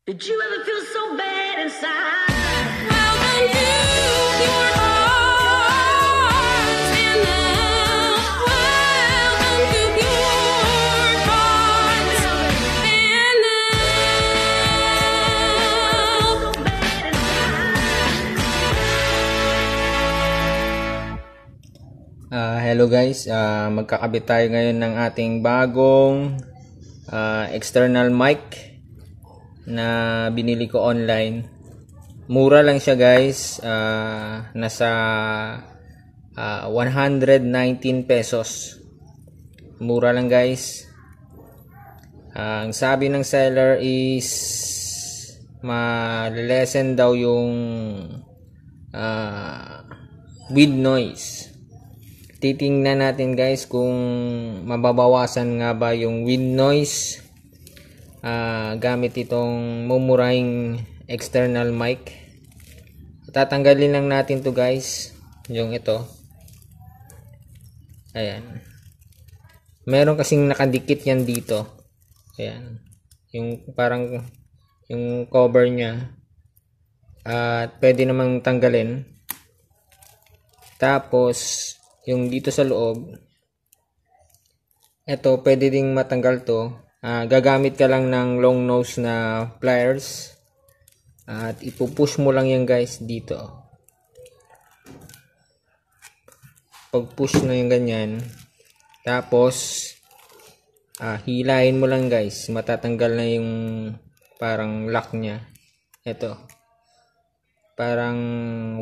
Did you ever feel so bad inside? Well, then your heart and now, well, then your heart and now. Hello guys, magkakabit tayo ngayon ng ating bagong external mic na binili ko online. Mura lang siya guys, nasa 119 pesos. Mura lang guys. Ang sabi ng seller is ma-lessen daw yung with noise. Titingnan natin guys kung mababawasan nga ba yung wind noise gamit itong mumurahing external mic. Tatanggalin lang natin to guys, yung ito. Ayan, meron kasing nakadikit yan dito. Ayan, yung parang yung cover nya, at pwede namang tanggalin. Tapos yung dito sa loob, ito pwede ding matanggal to. Gagamit ka lang ng long nose na pliers at ipupush mo lang yan guys dito. Pag push na yung ganyan, tapos hilahin mo lang guys, matatanggal na yung parang lock nya. Ito parang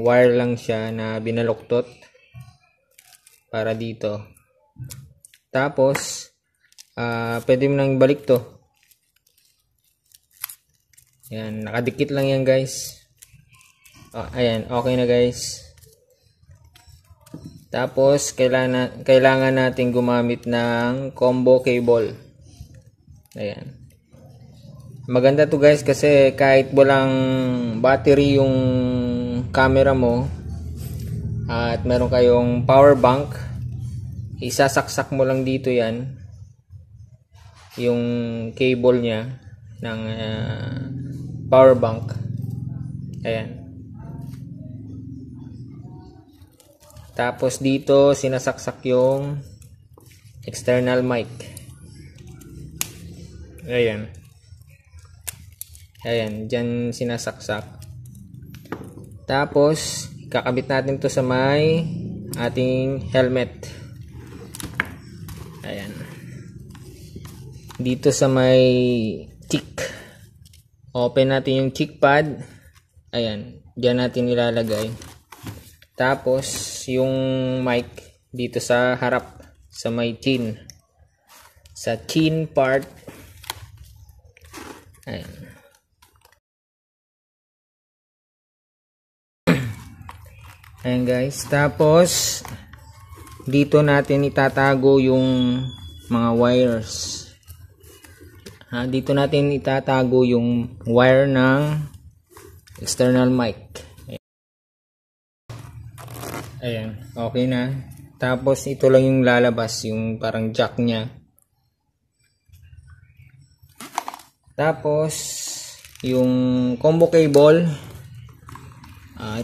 wire lang siya na binaluktot para dito. Tapos pwede mo nang balik to. Ayan, nakadikit lang yan guys. Ayan, okay na guys. Tapos kailangan natin gumamit ng combo cable. Ayan, maganda to guys kasi kahit walang battery yung camera mo at meron kayong power bank, isasaksak mo lang dito yan, yung cable nya ng power bank. Ayan, tapos dito sinasaksak yung external mic. Ayan, ayan, dyan sinasaksak. Tapos kakabit natin to sa may ating helmet. Ayan, dito sa may cheek, open natin yung cheek pad. Ayan, dyan natin ilalagay. Tapos yung mic dito sa harap, sa may chin, sa chin part. Ayan, ayan guys. Tapos dito natin itatago yung mga wires. Dito natin itatago yung wire ng external mic. Ayan, okay na. Tapos ito lang yung lalabas, yung parang jack nya. Tapos yung combo cable,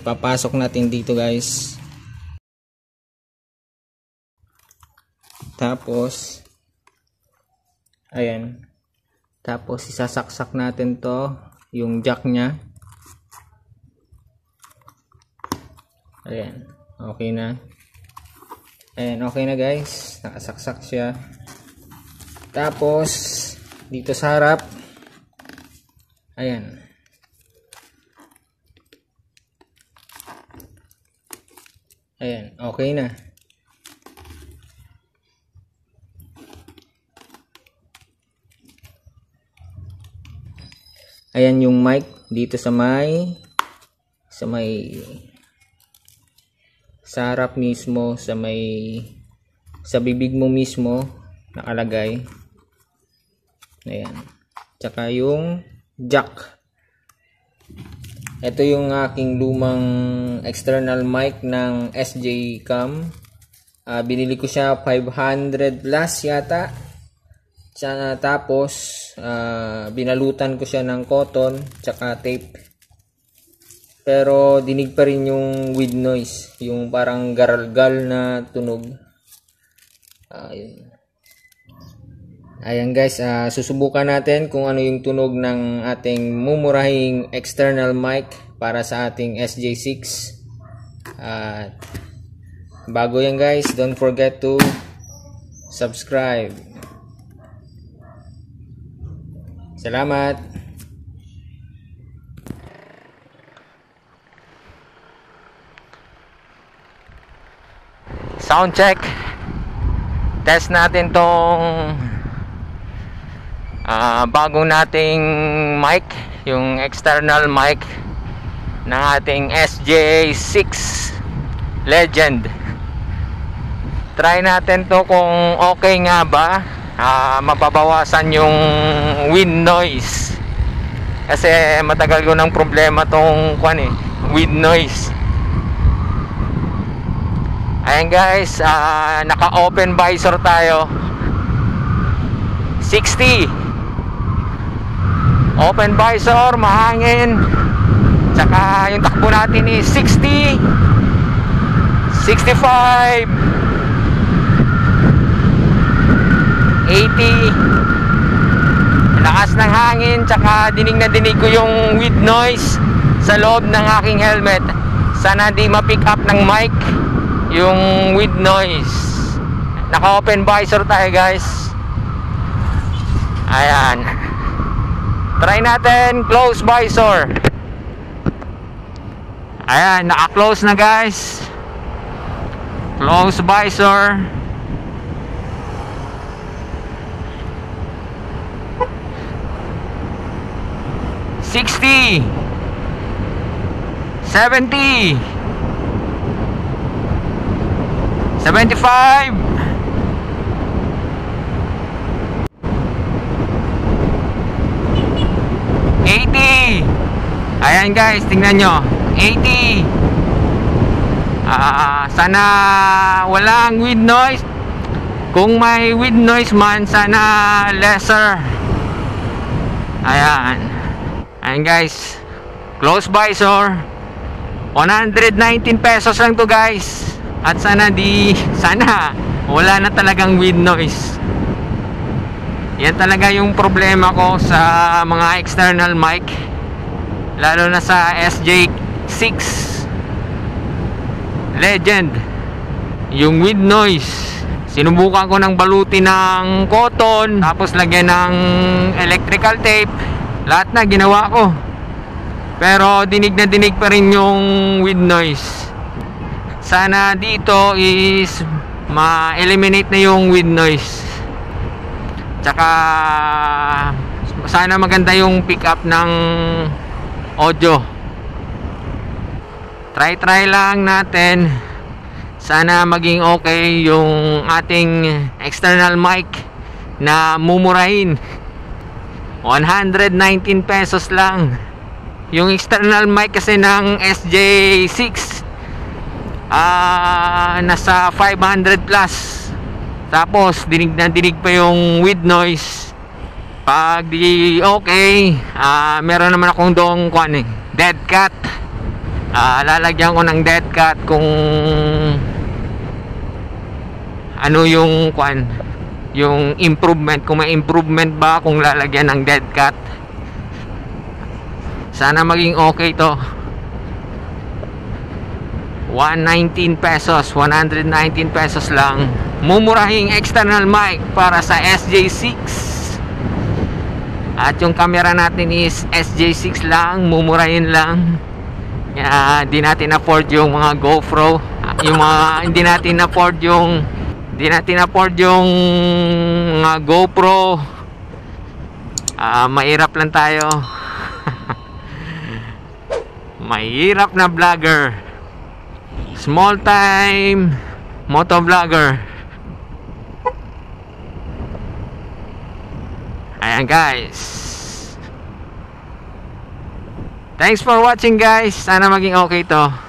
ipapasok natin dito guys. Tapos ayan, tapos isasaksak natin to, yung jack nya. Ayan, okay na. Ayan, okay na guys, nakasaksak siya. Tapos dito sa harap, ayan, ayan, okay na. Ayan yung mic dito sa harap mismo, sa bibig mo mismo nakalagay. Ayan, tsaka yung jack. Ito yung aking lumang external mic ng SJ Cam. Binili ko siya 500 plus yata. Tapos binalutan ko siya ng cotton tsaka tape. Pero dinig pa rin yung with noise, yung parang garalgal na tunog. Ayan guys, susubukan natin kung ano yung tunog ng ating mumurahing external mic para sa ating SJ6. Bago yan guys, don't forget to subscribe. Salamat. Sound check. Test natin tong bagong nating mic, yung external mic ng ating SJ6 Legend. Try natin to kung okay nga ba, mababawasan yung wind noise, kasi matagal ko ng problema tong wind noise. Ayan guys, naka open visor tayo, 60 open visor, mahangin, tsaka yung takbo natin is 60, 65, 80. Lakas ng hangin, tsaka dinig na dinig ko yung wind noise sa loob ng aking helmet. Sana di ma-pick up ng mic yung wind noise. Naka open visor tayo guys. Ayan, try natin close visor. Ayan, naka close na guys. Close visor. $60, $70, $75, $80. Ayan guys, tingnan nyo, 80. Sana walang wind noise. Kung may wind noise man, sana lesser. Ayan. Ayan guys, close visor, 119 pesos lang to guys. At sana wala na talagang wind noise. Yan talaga yung problema ko sa mga external mic, lalo na sa SJ6 Legend. Yung wind noise, sinubukan ko ng balutin ng cotton, tapos lagyan ng electrical tape. Lahat na ginawa ko, pero dinig na dinig pa rin yung wind noise. Sana dito is ma-eliminate na yung wind noise. Tsaka sana maganda yung pick up ng audio. Try lang natin. Sana maging okay yung ating external mic na mumurahin. 119 pesos lang. Yung external mic kasi ng SJ6 nasa 500 plus. Tapos dinig na dinig pa yung wind noise. Pag di okay, meron naman akong doong dead cat. Lalagyan ko ng dead cat kung ano yung yung improvement, kung may improvement ba kung lalagyan ng dead cat. Sana maging okay to. 119 pesos, 119 pesos lang, mumurahing external mic para sa SJ6. At yung camera natin is SJ6 lang, mumurahin lang. Di natin afford yung mga GoPro, yung mga hindi natin afford yung mga GoPro. Mahirap lang tayo. Mahirap na vlogger, small time motovlogger. Ayan guys, thanks for watching guys. Sana maging okay to.